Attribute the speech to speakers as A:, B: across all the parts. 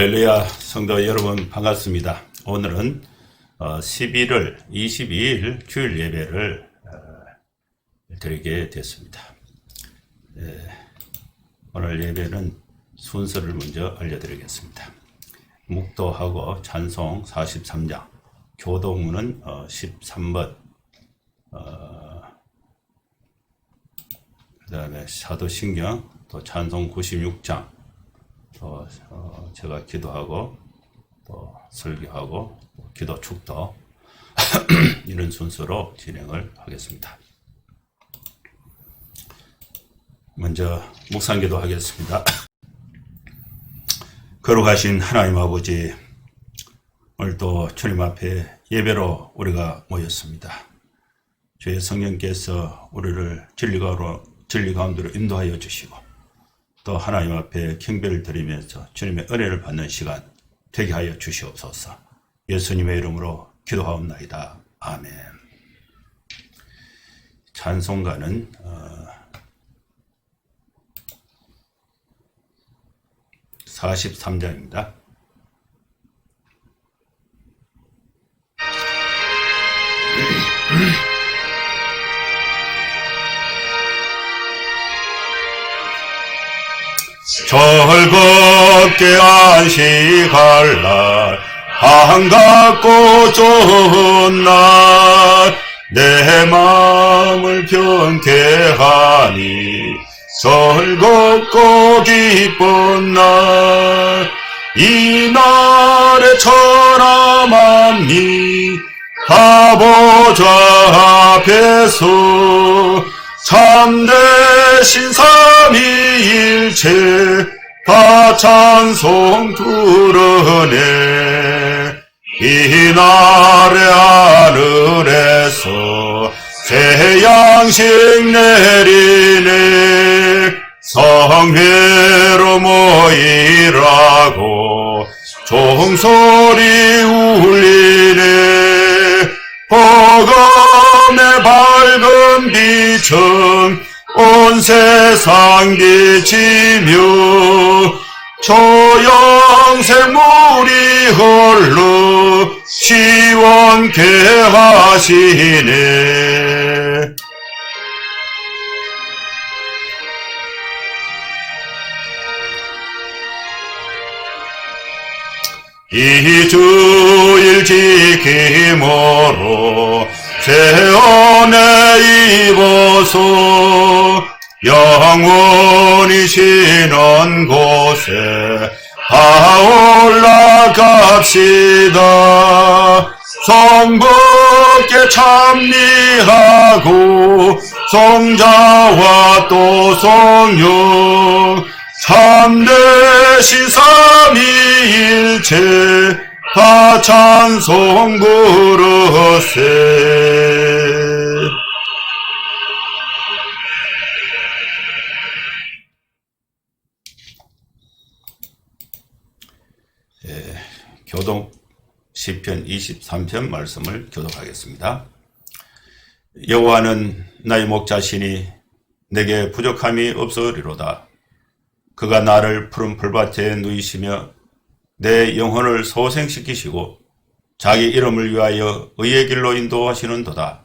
A: 할렐루야. 성도 여러분 반갑습니다. 오늘은 11월 22일 주일 예배를 드리게 됐습니다. 오늘 예배는 순서를 먼저 알려드리겠습니다. 묵도하고 찬송 43장, 교동문은 13번, 그 다음에 사도신경 또 찬송 96장, 또 제가 기도하고 또 설교하고 또 기도 축도 이런 순서로 진행을 하겠습니다. 먼저 묵상기도 하겠습니다. 거룩하신 하나님 아버지, 오늘도 주님 앞에 예배로 우리가 모였습니다. 주의 성령께서 우리를 진리 가운데로 인도하여 주시고 또 하나님 앞에 경배를 드리면서 주님의 은혜를 받는 시간 되게 하여 주시옵소서. 예수님의 이름으로 기도하옵나이다. 아멘. 찬송가는 43장입니다. 즐겁게 안식할 날, 반갑고 좋은 날, 내 마음을 편케 하니 즐겁고 기쁜 날, 이 날에 천하만미 다 보좌 앞에서 참되신 삼위일체 다 찬송 부르네. 이 날의 하늘에서 새 양식 내리네. 성회로 모이라고 종소리 울리네. 복음의 밝은 빛은 온 세상 비치며 조영생 물이 흘러 시원케 하시네. 이 주일 지킴으로 새 은혜 입어서 영원히 쉬는 곳에 다 올라갑시다. 성부께 찬미하고 성자와 또 성령 참되신 삼위일체 다 찬송 부르세. 교동 시편 23편 말씀을 교독하겠습니다. 여호와는 나의 목자시니 내게 부족함이 없으리로다. 그가 나를 푸른 풀밭에 누이시며 내 영혼을 소생시키시고 자기 이름을 위하여 의의 길로 인도하시는도다.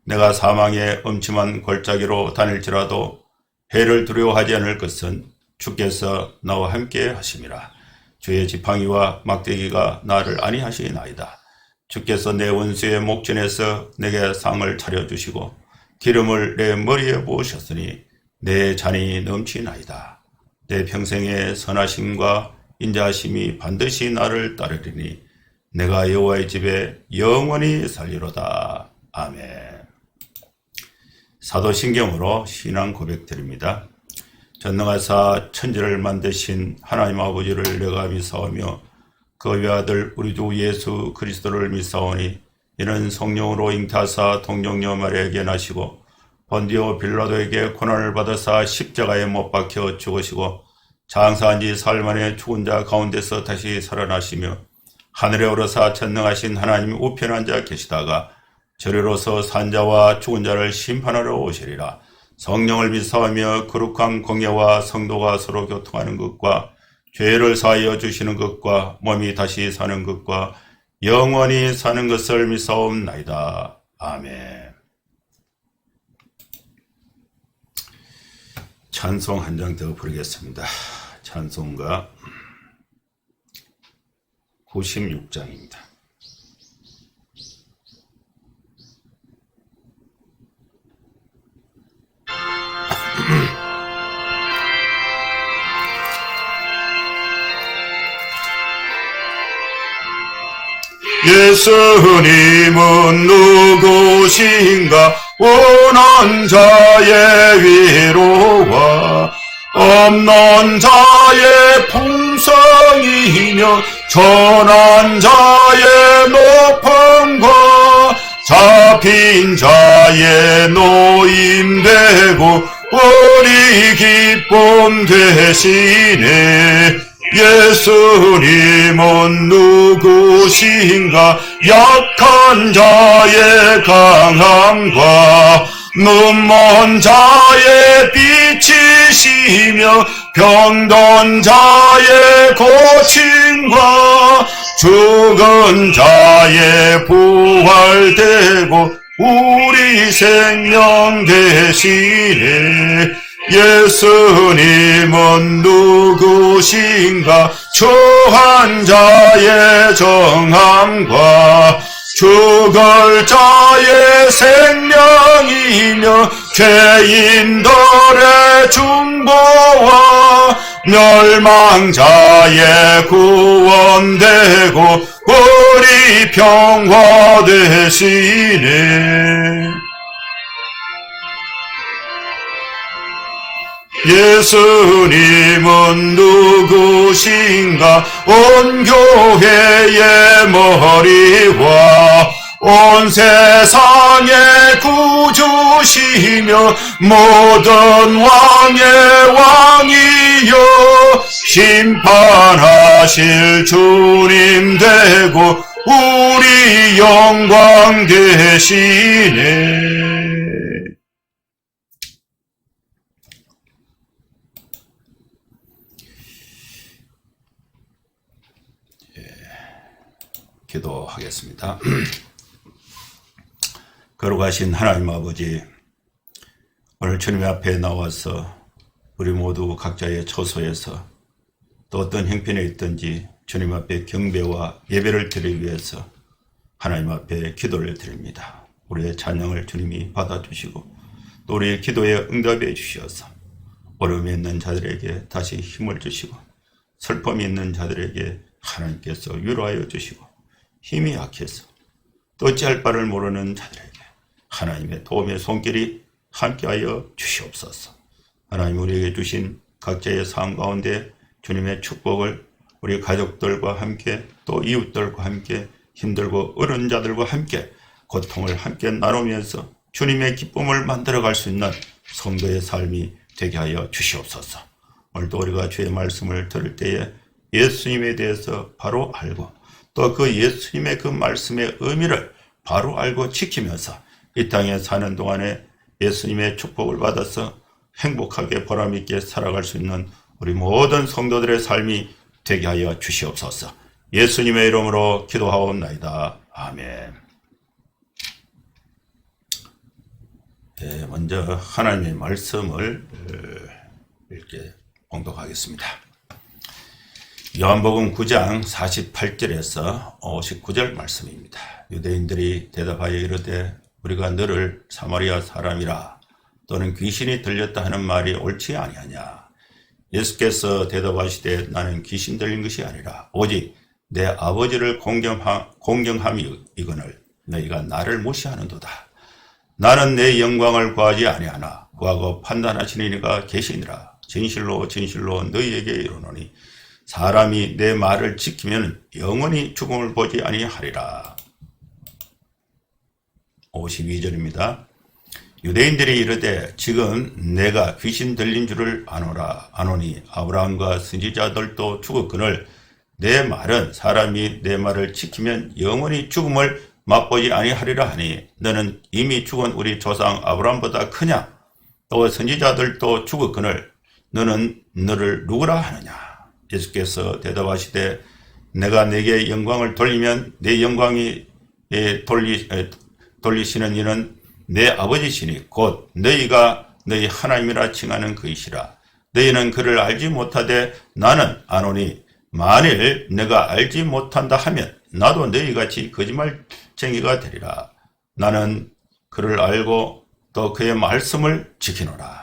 A: 내가 사망의 엄침한 골짜기로 다닐지라도 해를 두려워하지 않을 것은 주께서 나와 함께 하심이라. 주의 지팡이와 막대기가 나를 안위하시나이다. 주께서 내 원수의 목전에서 내게 상을 차려주시고 기름을 내 머리에 부으셨으니 내 잔이 넘치나이다. 내 평생의 선하심과 인자하심이 반드시 나를 따르리니 내가 여호와의 집에 영원히 살리로다. 아멘. 사도신경으로 신앙 고백드립니다. 전능하사 천지를 만드신 하나님 아버지를 내가 믿사오며 그 외아들 우리 주 예수 그리스도를 믿사오니 이는 성령으로 잉타하사 동정녀 마리아에게 나시고 본디오 빌라도에게 고난을 받으사 십자가에 못 박혀 죽으시고 장사한 지 사흘 만에 죽은 자 가운데서 다시 살아나시며 하늘에 오르사 전능하신 하나님 우편에 앉아 계시다가 저리로서 산자와 죽은 자를 심판하러 오시리라. 성령을 믿사오며 거룩한 공예와 성도가 서로 교통하는 것과 죄를 사하여 주시는 것과 몸이 다시 사는 것과 영원히 사는 것을 믿사옵나이다. 아멘. 찬송 한 장 더 부르겠습니다. 찬송가 96장입니다. 예수님은 누구신가? 원한 자의 위로와 없는 자의 풍성이며 전한 자의 높음과 잡힌 자의 노임되고 우리 기쁨 되시네. 예수님은 누구신가? 약한 자의 강함과 눈먼 자의 빛이시며 병든 자의 고침과 죽은 자의 부활되고 우리 생명 되시네. 예수님은 누구신가? 처한 자의 정함과 죽을 자의 생명이며 죄인들의 중보와 멸망자의 구원되고 우리 평화 되시네. 예수님은 누구신가? 온 교회의 머리와 온 세상의 구주시며 모든 왕의 왕이여 심판하실 주님 되고 우리 영광 되시네. 기도하겠습니다. 거룩하신 하나님 아버지, 오늘 주님 앞에 나와서 우리 모두 각자의 처소에서 또 어떤 형편에 있든지 주님 앞에 경배와 예배를 드리기 위해서 하나님 앞에 기도를 드립니다. 우리의 찬양을 주님이 받아주시고 또 우리의 기도에 응답해 주시어서 어려움이 있는 자들에게 다시 힘을 주시고 슬픔이 있는 자들에게 하나님께서 위로하여 주시고 힘이 약해서 또 어찌할 바를 모르는 자들에게 하나님의 도움의 손길이 함께하여 주시옵소서. 하나님 우리에게 주신 각자의 삶 가운데 주님의 축복을 우리 가족들과 함께 또 이웃들과 함께 힘들고 어려운 자들과 함께 고통을 함께 나누면서 주님의 기쁨을 만들어갈 수 있는 성도의 삶이 되게 하여 주시옵소서. 오늘도 우리가 주의 말씀을 들을 때에 예수님에 대해서 바로 알고 또 그 예수님의 그 말씀의 의미를 바로 알고 지키면서 이 땅에 사는 동안에 예수님의 축복을 받아서 행복하게 보람있게 살아갈 수 있는 우리 모든 성도들의 삶이 되게 하여 주시옵소서. 예수님의 이름으로 기도하옵나이다. 아멘. 네, 먼저 하나님의 말씀을 이렇게 봉독하겠습니다. 요한복음 9장 48절에서 59절 말씀입니다. 유대인들이 대답하여 이르되 우리가 너를 사마리아 사람이라 또는 귀신이 들렸다 하는 말이 옳지 아니하냐. 예수께서 대답하시되 나는 귀신 들린 것이 아니라 오직 내 아버지를 공경함이거늘 너희가 나를 무시하는도다. 나는 내 영광을 구하지 아니하나 구하고 판단하시는 이가 계시니라. 진실로 진실로 너희에게 이르노니 사람이 내 말을 지키면 영원히 죽음을 보지 아니하리라. 52절입니다. 유대인들이 이르되 지금 내가 귀신 들린 줄을 아노니 아브라함과 선지자들도 죽었거늘 내 말은 사람이 내 말을 지키면 영원히 죽음을 맛보지 아니하리라 하니 너는 이미 죽은 우리 조상 아브라함보다 크냐? 또 선지자들도 죽었거늘 너는 너를 누구라 하느냐? 예수께서 대답하시되 내가 내게 영광을 돌리면 내 영광이 돌리시는 이는 내 아버지시니 곧 너희가 너희 하나님이라 칭하는 그이시라. 너희는 그를 알지 못하되 나는 아노니 만일 내가 알지 못한다 하면 나도 너희같이 거짓말쟁이가 되리라. 나는 그를 알고 또 그의 말씀을 지키노라.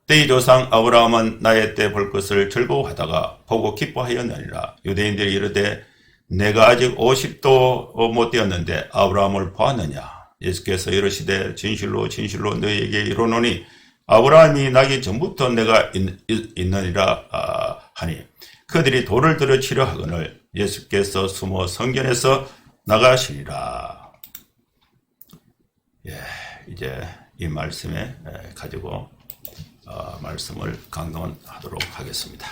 A: 너희 조상 아브라함은 나의 때 볼 것을 즐거워하다가 보고 기뻐하였느니라. 유대인들이 이르되 내가 아직 50도 못 되었는데 아브라함을 보았느냐. 예수께서 이르시되 진실로 진실로 너희에게 이르노니 아브라함이 나기 전부터 내가 있느니라 하니 그들이 돌을 들어 치려 하거늘 예수께서 숨어 성전에서 나가시니라. 이제 이 말씀에 가지고 말씀을 강론하도록 하겠습니다.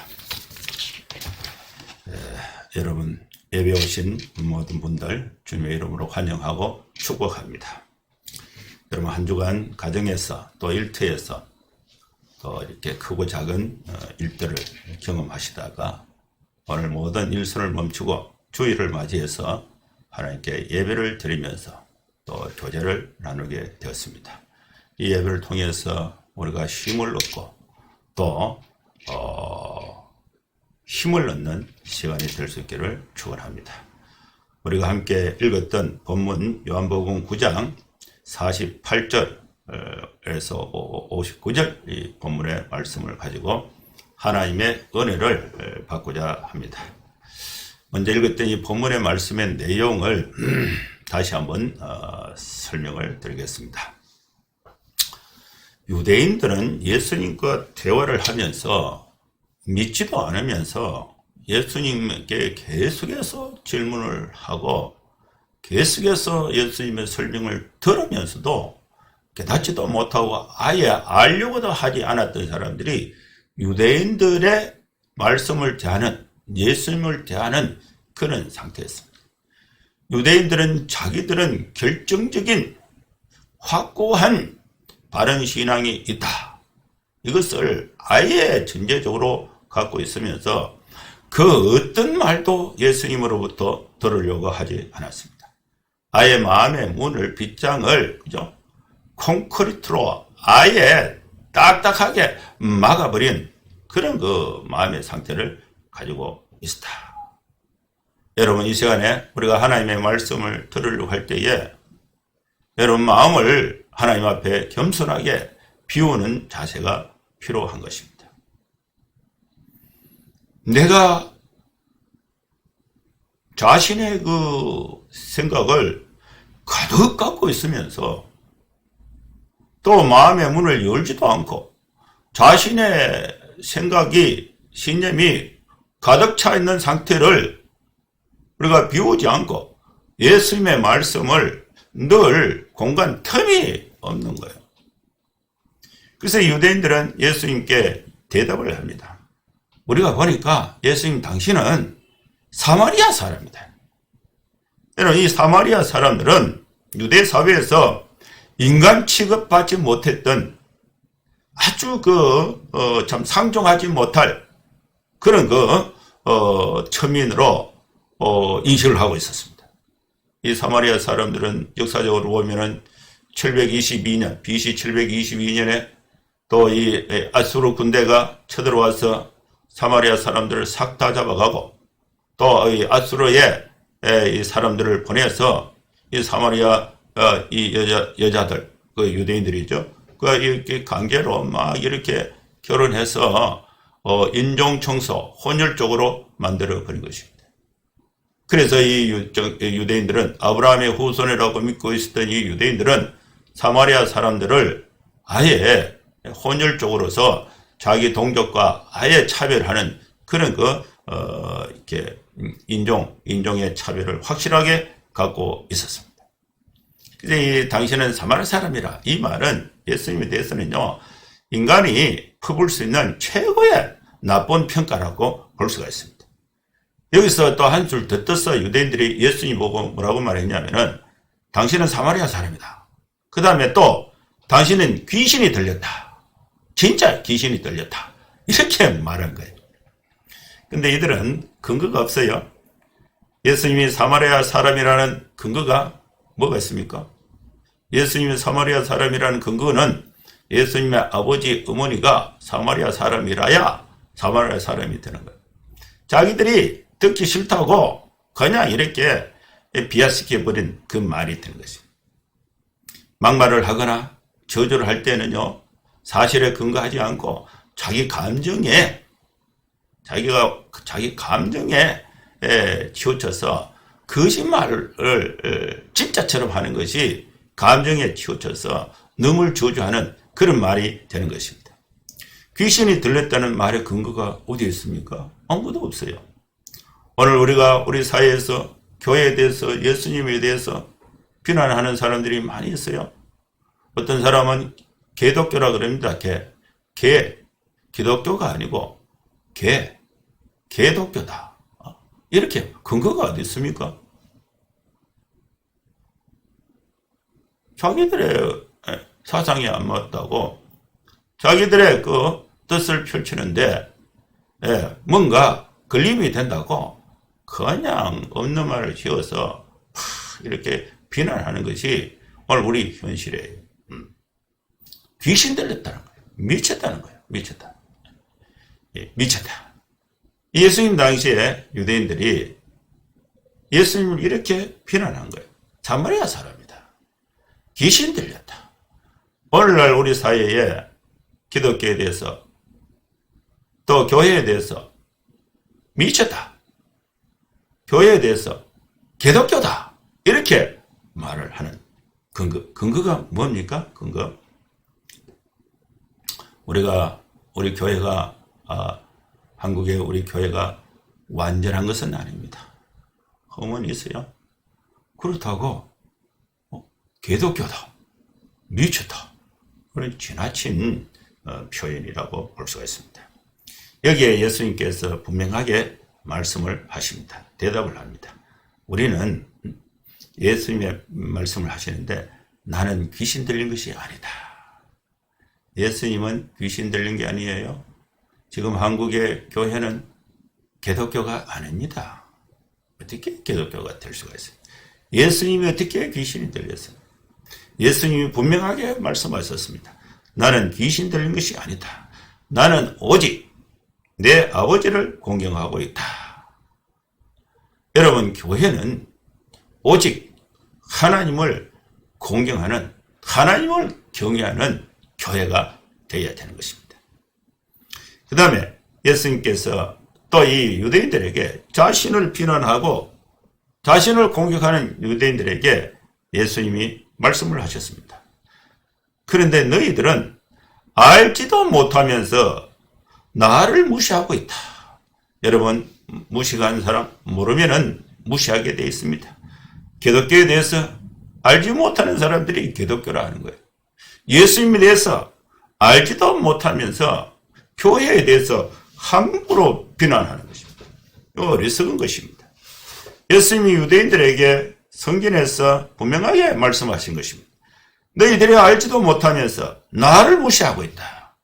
A: 여러분 예배 오신 모든 분들 주님의 이름으로 환영하고 축복합니다. 여러분 한 주간 가정에서 또 일터에서 또 이렇게 크고 작은 일들을 경험하시다가 오늘 모든 일선을 멈추고 주일을 맞이해서 하나님께 예배를 드리면서 또 교제를 나누게 되었습니다. 이 예배를 통해서 우리가 힘을 얻고 또 힘을 얻는 시간이 될 수 있기를 축원합니다. 우리가 함께 읽었던 본문 요한복음 9장 48절에서 59절 이 본문의 말씀을 가지고 하나님의 은혜를 받고자 합니다. 먼저 읽었던 이 본문의 말씀의 내용을 다시 한번 설명을 드리겠습니다. 유대인들은 예수님과 대화를 하면서 믿지도 않으면서 예수님께 계속해서 질문을 하고 계속해서 예수님의 설명을 들으면서도 깨닫지도 못하고 아예 알려고도 하지 않았던 사람들이 유대인들의 말씀을 대하는 예수님을 대하는 그런 상태였습니다. 유대인들은 자기들은 결정적인 확고한 바른 신앙이 있다. 이것을 아예 전제적으로 갖고 있으면서 그 어떤 말도 예수님으로부터 들으려고 하지 않았습니다. 아예 마음의 문을 빗장을 그죠? 콘크리트로 아예 딱딱하게 막아버린 그런 그 마음의 상태를 가지고 있었다. 여러분 이 시간에 우리가 하나님의 말씀을 들으려고 할 때에 여러분 마음을 하나님 앞에 겸손하게 비우는 자세가 필요한 것입니다. 내가 자신의 그 생각을 가득 갖고 있으면서 또 마음의 문을 열지도 않고 자신의 생각이 신념이 가득 차 있는 상태를 우리가 비우지 않고 예수님의 말씀을 늘 공간 틈이 없는 거예요. 그래서 유대인들은 예수님께 대답을 합니다. 우리가 보니까 예수님 당신은 사마리아 사람이다. 여러분 이 사마리아 사람들은 유대 사회에서 인간 취급받지 못했던 아주 참 상종하지 못할 그런 천민으로 인식을 하고 있었습니다. 이 사마리아 사람들은 역사적으로 보면은 722년 BC 722년에 또 이 아수르 군대가 쳐들어와서 사마리아 사람들을 싹 다 잡아가고 또 이 아수르에 이 사람들을 보내서 이 사마리아 이 여자들 그 유대인들이죠. 그 이렇게 관계로 막 이렇게 결혼해서 인종 청소 혼혈적으로 만들어 버린 것입니다. 그래서 이 유대인들은 아브라함의 후손이라고 믿고 있었던 이 유대인들은 사마리아 사람들을 아예 혼혈적으로서 자기 동족과 아예 차별하는 그런 이렇게 인종의 차별을 확실하게 갖고 있었습니다. 그래서 당신은 사마리아 사람이라 이 말은 예수님에 대해서는요 인간이 퍼볼 수 있는 최고의 나쁜 평가라고 볼 수가 있습니다. 여기서 또 한 줄 더 떠서 유대인들이 예수님 보고 뭐라고 말했냐면은 당신은 사마리아 사람이다. 그 다음에 또 당신은 귀신이 들렸다. 진짜 귀신이 들렸다. 이렇게 말한 거예요. 근데 이들은 근거가 없어요. 예수님이 사마리아 사람이라는 근거가 뭐가 있습니까? 예수님이 사마리아 사람이라는 근거는 예수님의 아버지 어머니가 사마리아 사람이라야 사마리아 사람이 되는 거예요. 자기들이 듣기 싫다고 그냥 이렇게 비하시켜버린 그 말이 되는 것입니다. 막말을 하거나 저주를 할 때는요, 사실에 근거하지 않고 자기 감정에 치우쳐서 거짓말을 진짜처럼 하는 것이 감정에 치우쳐서 남을 저주하는 그런 말이 되는 것입니다. 귀신이 들렸다는 말의 근거가 어디에 있습니까? 아무것도 없어요. 오늘 우리가 우리 사회에서 교회에 대해서 예수님에 대해서 비난하는 사람들이 많이 있어요. 어떤 사람은 개독교라 그럽니다. 기독교가 아니고 개독교다. 이렇게 근거가 어디 있습니까? 자기들의 사상이 안 맞다고 자기들의 그 뜻을 펼치는데 뭔가 걸림이 된다고 그냥 없는 말을 지어서 이렇게 비난하는 것이 오늘 우리 현실이에요. 귀신 들렸다는 거예요. 미쳤다는 거예요. 미쳤다. 예수님 당시에 유대인들이 예수님을 이렇게 비난한 거예요. 사마리아 사람이다. 귀신 들렸다. 오늘날 우리 사회에 기독교에 대해서 또 교회에 대해서 미쳤다. 교회에 대해서 개독교다. 이렇게 말을 하는 근거가 뭡니까? 근거. 우리 교회가, 한국의 우리 교회가 완전한 것은 아닙니다. 흠은 있어요. 그렇다고, 개독교다. 미쳤다. 그런 지나친 표현이라고 볼 수가 있습니다. 여기에 예수님께서 분명하게 말씀을 하십니다. 대답을 합니다. 우리는 예수님의 말씀을 하시는데 나는 귀신 들린 것이 아니다. 예수님은 귀신 들린 게 아니에요. 지금 한국의 교회는 개독교가 아닙니다. 어떻게 개독교가 될 수가 있어요? 예수님이 어떻게 귀신이 들렸어요? 예수님이 분명하게 말씀하셨습니다. 나는 귀신 들린 것이 아니다. 나는 오직 내 아버지를 공경하고 있다. 여러분, 교회는 오직 하나님을 공경하는, 하나님을 경외하는 교회가 되어야 되는 것입니다. 그 다음에 예수님께서 또 이 유대인들에게 자신을 비난하고 자신을 공격하는 유대인들에게 예수님이 말씀을 하셨습니다. 그런데 너희들은 알지도 못하면서 나를 무시하고 있다. 여러분, 무식한 사람 모르면은 무시하게 되어 있습니다. 기독교에 대해서 알지 못하는 사람들이 기독교라 하는 거예요. 예수님에 대해서 알지도 못하면서 교회에 대해서 함부로 비난하는 것입니다. 이거 어리석은 것입니다. 예수님이 유대인들에게 성경에서 분명하게 말씀하신 것입니다. 너희들이 알지도 못하면서 나를 무시하고 있다.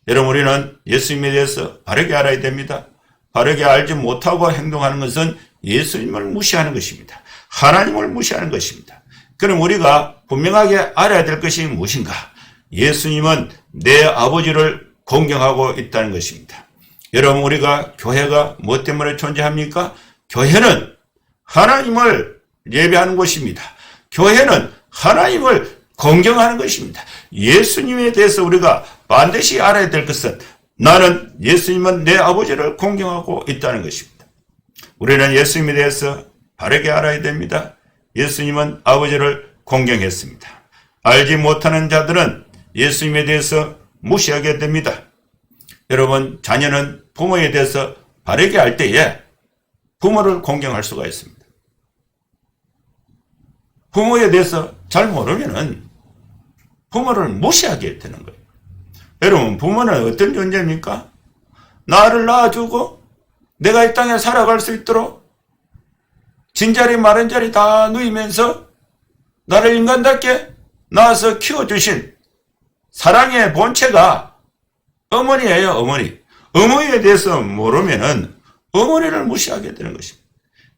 A: 여러분, 우리는 예수님에 대해서 바르게 알아야 됩니다. 바르게 알지 못하고 행동하는 것은 예수님을 무시하는 것입니다. 하나님을 무시하는 것입니다. 그럼 우리가 분명하게 알아야 될 것이 무엇인가? 예수님은 내 아버지를 공경하고 있다는 것입니다. 여러분, 우리가 교회가 무엇 때문에 존재합니까? 교회는 하나님을 예배하는 곳입니다. 교회는 하나님을 공경하는 것입니다. 예수님에 대해서 우리가 반드시 알아야 될 것은 나는 예수님은 내 아버지를 공경하고 있다는 것입니다. 우리는 예수님에 대해서 바르게 알아야 됩니다. 예수님은 아버지를 공경했습니다. 알지 못하는 자들은 예수님에 대해서 무시하게 됩니다. 여러분, 자녀는 부모에 대해서 바르게 알 때에 부모를 공경할 수가 있습니다. 부모에 대해서 잘 모르면은 부모를 무시하게 되는 거예요. 여러분, 부모는 어떤 존재입니까? 나를 낳아주고 내가 이 땅에 살아갈 수 있도록 진자리 마른자리 다 누이면서 나를 인간답게 낳아서 키워주신 사랑의 본체가 어머니예요. 어머니. 어머니에 대해서 모르면은 어머니를 무시하게 되는 것입니다.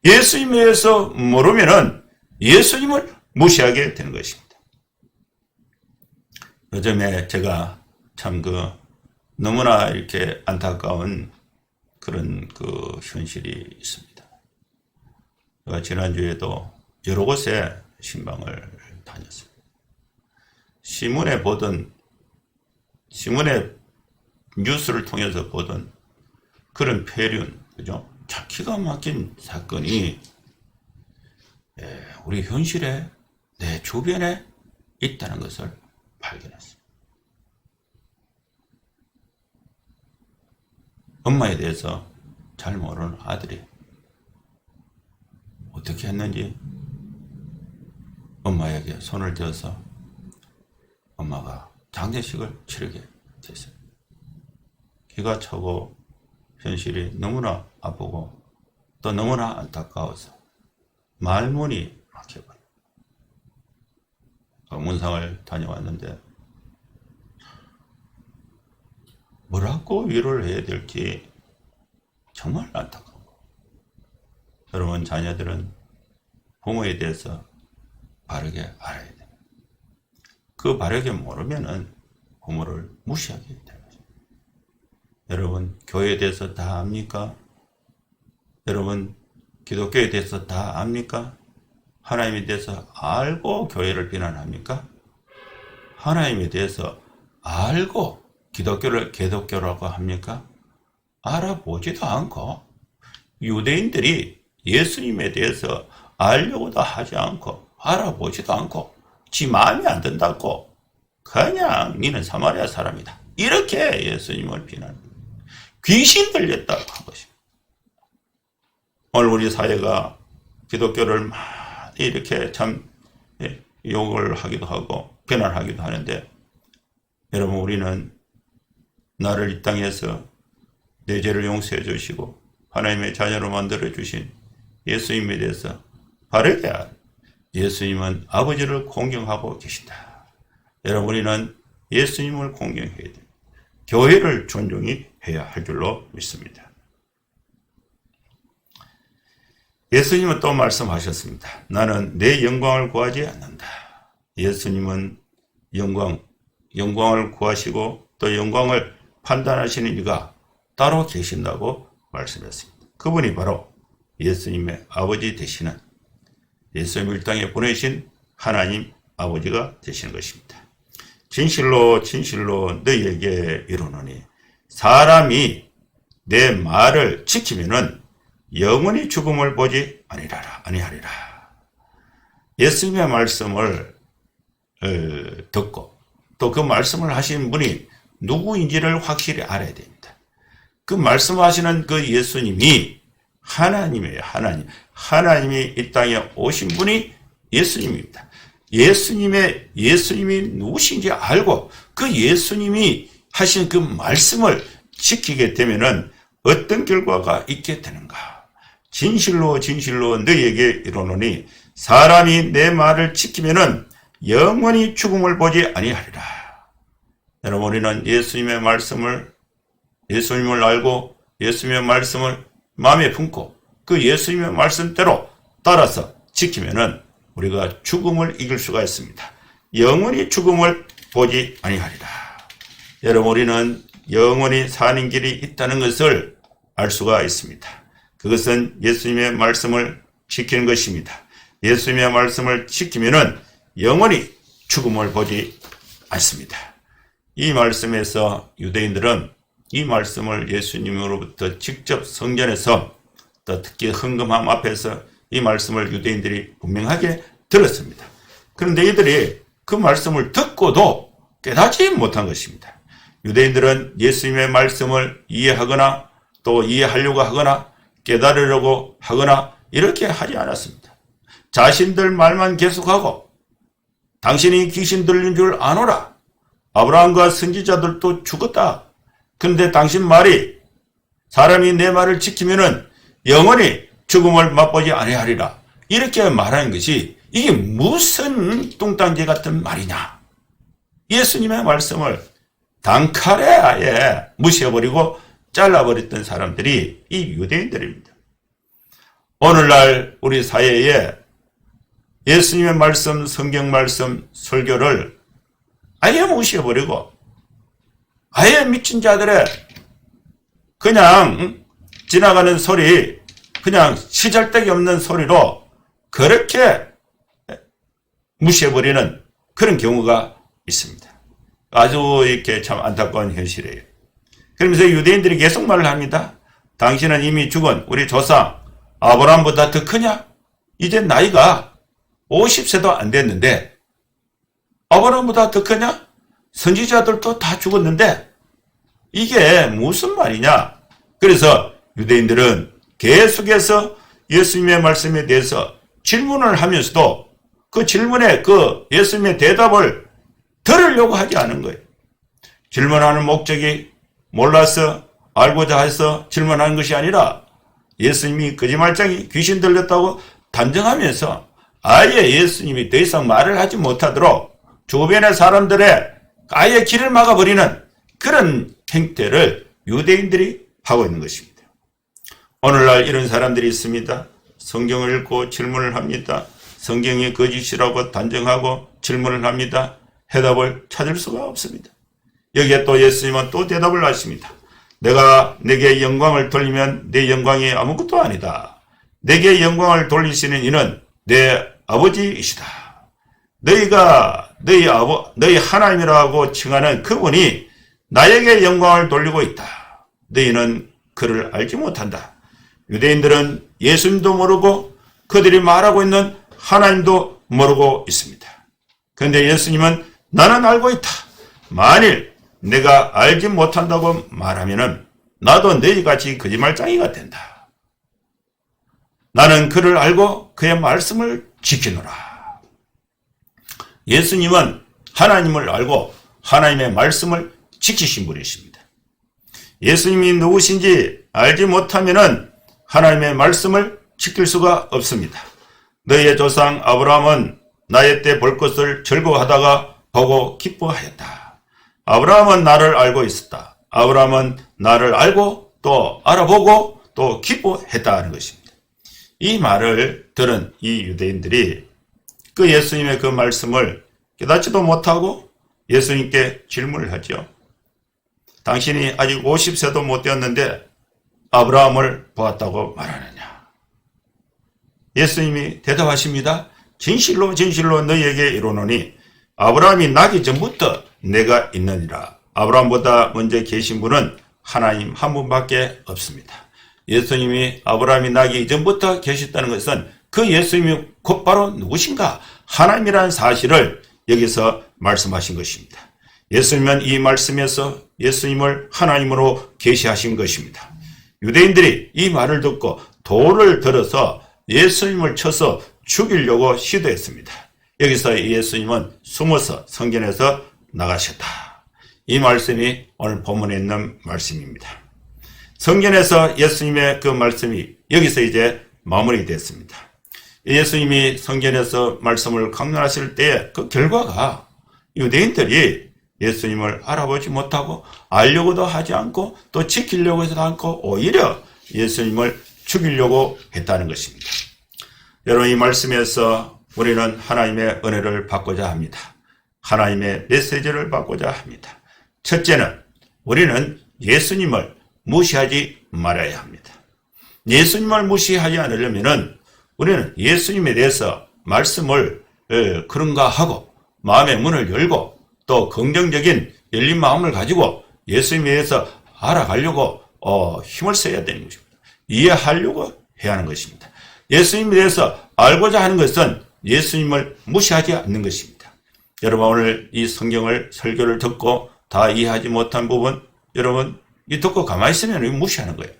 A: 예수님에 대해서 모르면은 예수님을 무시하게 되는 것입니다. 요즘에 제가 참 너무나 이렇게 안타까운 그런 현실이 있습니다. 제가 지난주에도 여러 곳에 신방을 다녔습니다. 신문에 뉴스를 통해서 보던 그런 폐륜, 그죠? 참 기가 막힌 사건이 우리 현실에, 내 주변에 있다는 것을 발견했습니다. 엄마에 대해서 잘 모르는 아들이 어떻게 했는지 엄마에게 손을 대어서 엄마가 장례식을 치르게 됐어요. 기가 차고 현실이 너무나 아프고 또 너무나 안타까워서 말문이 막혀버려요. 문상을 다녀왔는데 뭐라고 위로를 해야 될지 정말 안타까워. 여러분, 자녀들은 부모에 대해서 바르게 알아야 돼요. 그 바르게 모르면은 부모를 무시하게 되는 거죠. 여러분, 교회에 대해서 다 압니까? 여러분, 기독교에 대해서 다 압니까? 하나님에 대해서 알고 교회를 비난합니까? 하나님에 대해서 알고 기독교를 기독교라고 합니까? 알아보지도 않고 유대인들이 예수님에 대해서 알려고도 하지 않고 알아보지도 않고 지 마음에 안 든다고 그냥 니는 사마리아 사람이다, 이렇게 예수님을 비난합니다. 귀신 들렸다고 한 것입니다. 오늘 우리 사회가 기독교를 많이 이렇게 참 욕을 하기도 하고 비난하기도 하는데, 여러분, 우리는 나를 이 땅에서 내 죄를 용서해 주시고 하나님의 자녀로 만들어 주신 예수님에 대해서 바르게 알, 예수님은 아버지를 공경하고 계신다. 여러분, 우리는 예수님을 공경해야 됩니다. 교회를 존중히 해야 할 줄로 믿습니다. 예수님은 또 말씀하셨습니다. 나는 내 영광을 구하지 않는다. 예수님은 영광을 구하시고 또 영광을 판단하시는 이가 따로 계신다고 말씀했습니다. 그분이 바로 예수님의 아버지 되시는, 예수님을 이 땅에 보내신 하나님 아버지가 되시는 것입니다. 진실로 진실로 너희에게 이르노니 사람이 내 말을 지키면은 영원히 죽음을 보지 아니하리라. 예수님의 말씀을 듣고 또 그 말씀을 하신 분이 누구인지를 확실히 알아야 됩니다. 그 말씀하시는 그 예수님이 하나님이에요. 하나님이 이 땅에 오신 분이 예수님입니다. 예수님이 누구신지 알고 그 예수님이 하신 그 말씀을 지키게 되면은 어떤 결과가 있게 되는가? 진실로 진실로 너희에게 이르노니 사람이 내 말을 지키면은 영원히 죽음을 보지 아니하리라. 여러분, 우리는 예수님의 알고 예수님의 말씀을 마음에 품고 그 예수님의 말씀대로 따라서 지키면은 우리가 죽음을 이길 수가 있습니다. 영원히 죽음을 보지 아니하리라. 여러분, 우리는 영원히 사는 길이 있다는 것을 알 수가 있습니다. 그것은 예수님의 말씀을 지키는 것입니다. 예수님의 말씀을 지키면은 영원히 죽음을 보지 않습니다. 이 말씀에서 유대인들은 이 말씀을 예수님으로부터 직접 성전에서 또 특히 헌금함 앞에서 이 말씀을 유대인들이 분명하게 들었습니다. 그런데 이들이 그 말씀을 듣고도 깨닫지 못한 것입니다. 유대인들은 예수님의 말씀을 이해하거나 또 이해하려고 하거나 깨달으려고 하거나 이렇게 하지 않았습니다. 자신들 말만 계속하고 당신이 귀신 들린 줄 아노라. 아브라함과 선지자들도 죽었다. 그런데 당신 말이 사람이 내 말을 지키면은 영원히 죽음을 맛보지 아니하리라. 이렇게 말하는 것이 이게 무슨 뚱딴지 같은 말이냐. 예수님의 말씀을 단칼에 아예 무시해버리고 잘라버렸던 사람들이 이 유대인들입니다. 오늘날 우리 사회에 예수님의 말씀, 성경 말씀, 설교를 아예 무시해버리고 아예 미친 자들의 그냥 지나가는 소리, 그냥 시잘데기 없는 소리로 그렇게 무시해버리는 그런 경우가 있습니다. 아주 이렇게 참 안타까운 현실이에요. 그러면서 유대인들이 계속 말을 합니다. 당신은 이미 죽은 우리 조상 아브라함보다 더 크냐? 이제 나이가 50세도 안 됐는데 아브라함보다 더 크냐? 선지자들도 다 죽었는데 이게 무슨 말이냐? 그래서 유대인들은 계속해서 예수님의 말씀에 대해서 질문을 하면서도 그 질문에 그 예수님의 대답을 들으려고 하지 않은 거예요. 질문하는 목적이 몰라서 알고자 해서 질문하는 것이 아니라 예수님이 거짓말쟁이 귀신 들렸다고 단정하면서 아예 예수님이 더 이상 말을 하지 못하도록 주변의 사람들의 아예 길을 막아버리는 그런 행태를 유대인들이 하고 있는 것입니다. 오늘날 이런 사람들이 있습니다. 성경을 읽고 질문을 합니다. 성경이 거짓이라고 단정하고 질문을 합니다. 해답을 찾을 수가 없습니다. 여기에 또 예수님은 또 대답을 하십니다. 내가 내게 영광을 돌리면 내 영광이 아무것도 아니다. 내게 영광을 돌리시는 이는 내 아버지이시다. 너희가 너희 하나님이라고 칭하는 그분이 나에게 영광을 돌리고 있다. 너희는 그를 알지 못한다. 유대인들은 예수님도 모르고 그들이 말하고 있는 하나님도 모르고 있습니다. 그런데 예수님은 나는 알고 있다. 만일 내가 알지 못한다고 말하면은 나도 너희같이 거짓말쟁이가 된다. 나는 그를 알고 그의 말씀을 지키노라. 예수님은 하나님을 알고 하나님의 말씀을 지키신 분이십니다. 예수님이 누구신지 알지 못하면은 하나님의 말씀을 지킬 수가 없습니다. 너희의 조상 아브라함은 나의 때 볼 것을 즐거워하다가 보고 기뻐하였다. 아브라함은 나를 알고 있었다. 아브라함은 나를 알고 또 알아보고 또 기뻐했다는 것입니다. 이 말을 들은 이 유대인들이 그 예수님의 그 말씀을 깨닫지도 못하고 예수님께 질문을 하죠. 당신이 아직 50세도 못 되었는데 아브라함을 보았다고 말하느냐? 예수님이 대답하십니다. 진실로 진실로 너희에게 이르노니 아브라함이 나기 전부터 내가 있느니라. 아브라함보다 먼저 계신 분은 하나님 한 분밖에 없습니다. 예수님이 아브라함이 나기 이전부터 계셨다는 것은 그 예수님이 곧바로 누구신가? 하나님이라는 사실을 여기서 말씀하신 것입니다. 예수님은 이 말씀에서 예수님을 하나님으로 계시하신 것입니다. 유대인들이 이 말을 듣고 돌을 들어서 예수님을 쳐서 죽이려고 시도했습니다. 여기서 예수님은 숨어서 성전에서 나가셨다. 이 말씀이 오늘 본문에 있는 말씀입니다. 성전에서 예수님의 그 말씀이 여기서 이제 마무리됐습니다. 예수님이 성전에서 말씀을 강론하실 때의 그 결과가 유대인들이 예수님을 알아보지 못하고 알려고도 하지 않고 또 지키려고 하지도 않고 오히려 예수님을 죽이려고 했다는 것입니다. 여러분, 이 말씀에서 우리는 하나님의 은혜를 받고자 합니다. 하나님의 메시지를 받고자 합니다. 첫째는 우리는 예수님을 무시하지 말아야 합니다. 예수님을 무시하지 않으려면 우리는 예수님에 대해서 말씀을 그런가 하고 마음의 문을 열고 또 긍정적인 열린 마음을 가지고 예수님에 대해서 알아가려고 힘을 써야 되는 것입니다. 이해하려고 해야 하는 것입니다. 예수님에 대해서 알고자 하는 것은 예수님을 무시하지 않는 것입니다. 여러분, 오늘 이 성경을 설교를 듣고 다 이해하지 못한 부분, 여러분 이 듣고 가만히 있으면 무시하는 거예요.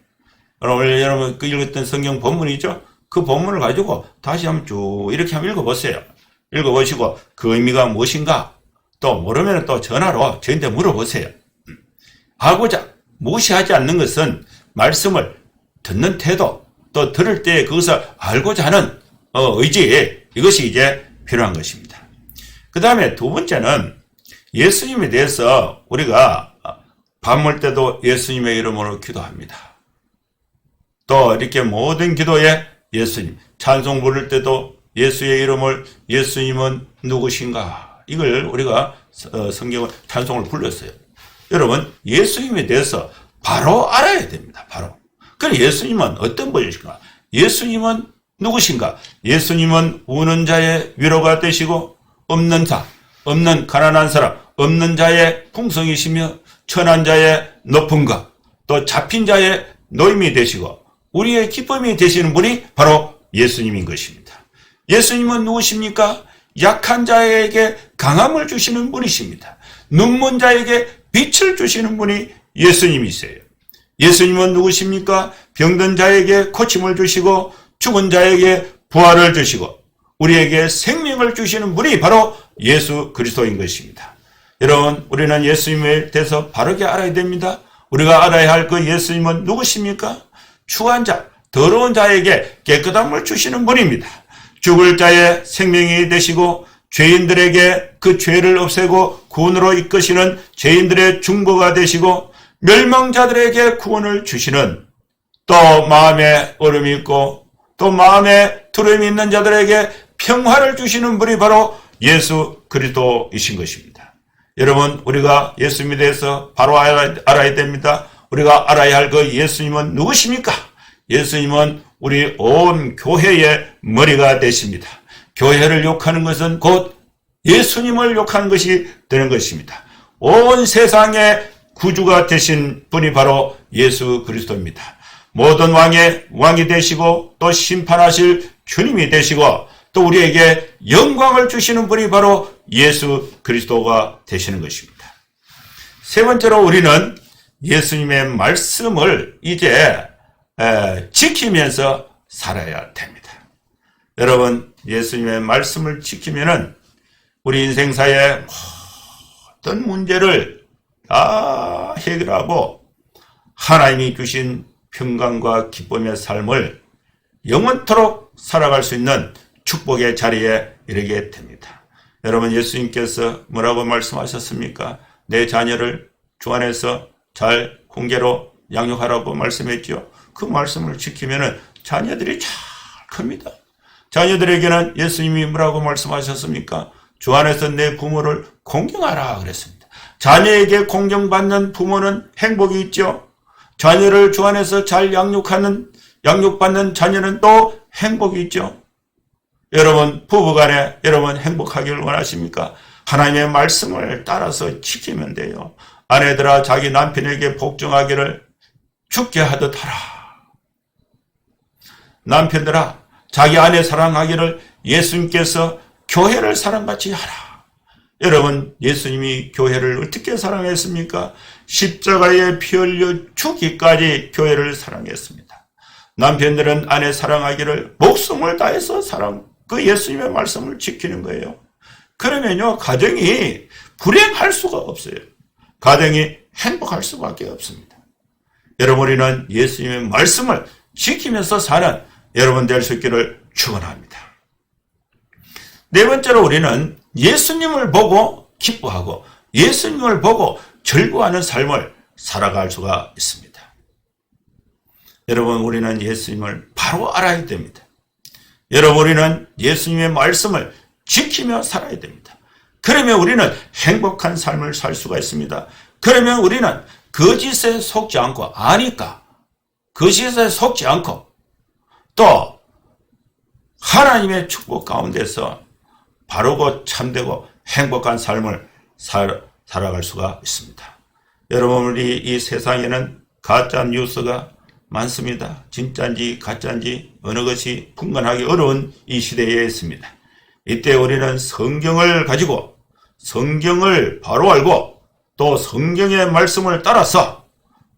A: 오늘 여러분 그 읽었던 성경 본문이죠. 그 본문을 가지고 다시 한번 쭉 이렇게 한번 읽어보세요. 읽어보시고 그 의미가 무엇인가 또 모르면 또 전화로 저한테 물어보세요. 알고자 무시하지 않는 것은 말씀을 듣는 태도 또 들을 때 그것을 알고자 하는 의지, 이것이 이제 필요한 것입니다. 그 다음에 두 번째는 예수님에 대해서 우리가 밥 먹을 때도 예수님의 이름으로 기도합니다. 또 이렇게 모든 기도에 예수님, 찬송 부를 때도 예수의 이름을 예수님은 누구신가? 이걸 우리가 성경을 찬송을 불렀어요. 여러분, 예수님에 대해서 바로 알아야 됩니다. 바로. 그럼 예수님은 어떤 분이신가? 예수님은 누구신가? 예수님은 우는 자의 위로가 되시고 없는 자, 없는 가난한 사람, 없는 자의 풍성이시며 천한 자의 높은 것, 또 잡힌 자의 노임이 되시고 우리의 기쁨이 되시는 분이 바로 예수님인 것입니다. 예수님은 누구십니까? 약한 자에게 강함을 주시는 분이십니다. 눈먼 자에게 빛을 주시는 분이 예수님이세요. 예수님은 누구십니까? 병든 자에게 고침을 주시고 죽은 자에게 부활을 주시고 우리에게 생명을 주시는 분이 바로 예수 그리스도인 것입니다. 여러분, 우리는 예수님에 대해서 바르게 알아야 됩니다. 우리가 알아야 할 그 예수님은 누구십니까? 추한 자, 더러운 자에게 깨끗함을 주시는 분입니다. 죽을 자의 생명이 되시고 죄인들에게 그 죄를 없애고 구원으로 이끄시는 죄인들의 중보가 되시고 멸망자들에게 구원을 주시는, 또 마음에 얼음이 있고 또 마음에 두려움이 있는 자들에게 평화를 주시는 분이 바로 예수 그리스도이신 것입니다. 여러분, 우리가 예수님에 대해서 바로 알아야 됩니다. 우리가 알아야 할 그 예수님은 누구십니까? 예수님은 우리 온 교회의 머리가 되십니다. 교회를 욕하는 것은 곧 예수님을 욕하는 것이 되는 것입니다. 온 세상의 구주가 되신 분이 바로 예수 그리스도입니다. 모든 왕의 왕이 되시고 또 심판하실 주님이 되시고 또 우리에게 영광을 주시는 분이 바로 예수 그리스도가 되시는 것입니다. 세 번째로 우리는 예수님의 말씀을 이제 지키면서 살아야 됩니다. 여러분, 예수님의 말씀을 지키면은 우리 인생사의 모든 문제를 다 해결하고 하나님이 주신 평강과 기쁨의 삶을 영원토록 살아갈 수 있는 축복의 자리에 이르게 됩니다. 여러분, 예수님께서 뭐라고 말씀하셨습니까? 내 자녀를 주 안에서 잘 공개로 양육하라고 말씀했죠. 그 말씀을 지키면 자녀들이 잘 큽니다. 자녀들에게는 예수님이 뭐라고 말씀하셨습니까? 주 안에서 내 부모를 공경하라 그랬습니다. 자녀에게 공경받는 부모는 행복이 있죠. 자녀를 주 안에서 잘 양육받는 자녀는 또 행복이 있죠. 여러분, 부부간에 여러분 행복하기를 원하십니까? 하나님의 말씀을 따라서 지키면 돼요. 아내들아, 자기 남편에게 복종하기를 죽게 하듯 하라. 남편들아, 자기 아내 사랑하기를 예수님께서 교회를 사랑같이 하라. 여러분, 예수님이 교회를 어떻게 사랑했습니까? 십자가에 피 흘려 죽기까지 교회를 사랑했습니다. 남편들은 아내 사랑하기를 목숨을 다해서 그 예수님의 말씀을 지키는 거예요. 그러면요, 가정이 불행할 수가 없어요. 가정이 행복할 수밖에 없습니다. 여러분, 우리는 예수님의 말씀을 지키면서 사는 여러분 될 수 있기를 축원합니다. 네 번째로 우리는 예수님을 보고 기뻐하고 예수님을 보고 즐거워하는 삶을 살아갈 수가 있습니다. 여러분, 우리는 예수님을 바로 알아야 됩니다. 여러분, 우리는 예수님의 말씀을 지키며 살아야 됩니다. 그러면 우리는 행복한 삶을 살 수가 있습니다. 그러면 우리는 거짓에 속지 않고 아니까 거짓에 속지 않고 또 하나님의 축복 가운데서 바르고 참되고 행복한 삶을 살아갈 수가 있습니다. 여러분, 우리 이 세상에는 가짜 뉴스가 많습니다. 진짜인지 가짜인지 어느 것이 분간하기 어려운 이 시대에 있습니다. 이때 우리는 성경을 가지고 성경을 바로 알고 또 성경의 말씀을 따라서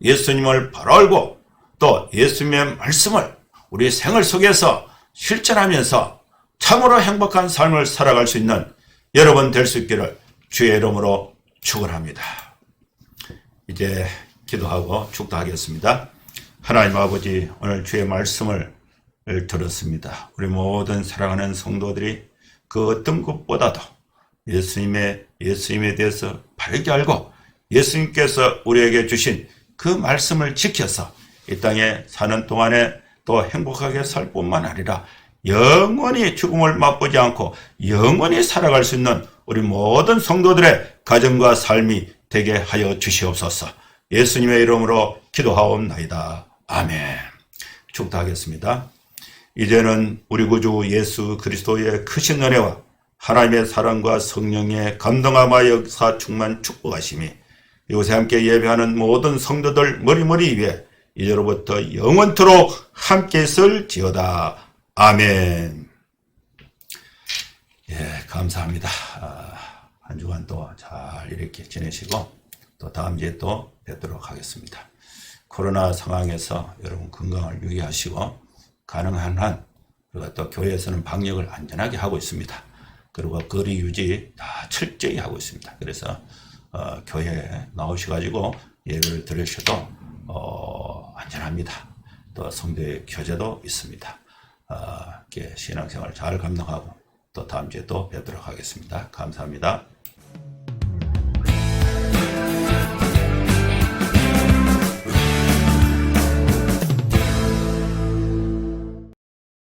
A: 예수님을 바로 알고 또 예수님의 말씀을 우리 생활 속에서 실천하면서 참으로 행복한 삶을 살아갈 수 있는 여러분 될 수 있기를 주의 이름으로 축원합니다. 이제 기도하고 축도하겠습니다. 하나님 아버지, 오늘 주의 말씀을 들었습니다. 우리 모든 사랑하는 성도들이 그 어떤 것보다도 예수님에 대해서 바르게 알고 예수님께서 우리에게 주신 그 말씀을 지켜서 이 땅에 사는 동안에 또 행복하게 살 뿐만 아니라 영원히 죽음을 맛보지 않고 영원히 살아갈 수 있는 우리 모든 성도들의 가정과 삶이 되게 하여 주시옵소서. 예수님의 이름으로 기도하옵나이다. 아멘. 축도하겠습니다. 이제는 우리 구주 예수 그리스도의 크신 은혜와 하나님의 사랑과 성령의 감동함과 역사 충만 축복하심이 이곳에 함께 예배하는 모든 성도들 머리머리 위에 이제로부터 영원토록 함께 있을지어다. 아멘. 예, 감사합니다. 한 주간 또 잘 이렇게 지내시고 또 다음 주에 또 뵙도록 하겠습니다. 코로나 상황에서 여러분 건강을 유의하시고 가능한 한 우리가 또 교회에서는 방역을 안전하게 하고 있습니다. 그리고 거리 유지 다 철저히 하고 있습니다. 그래서 교회에 나오셔가지고 예배를 들으셔도 안전합니다. 또 성도의 교제도 있습니다. 이렇게 신앙생활 잘 감당하고 또 다음 주에 또 뵙도록 하겠습니다. 감사합니다.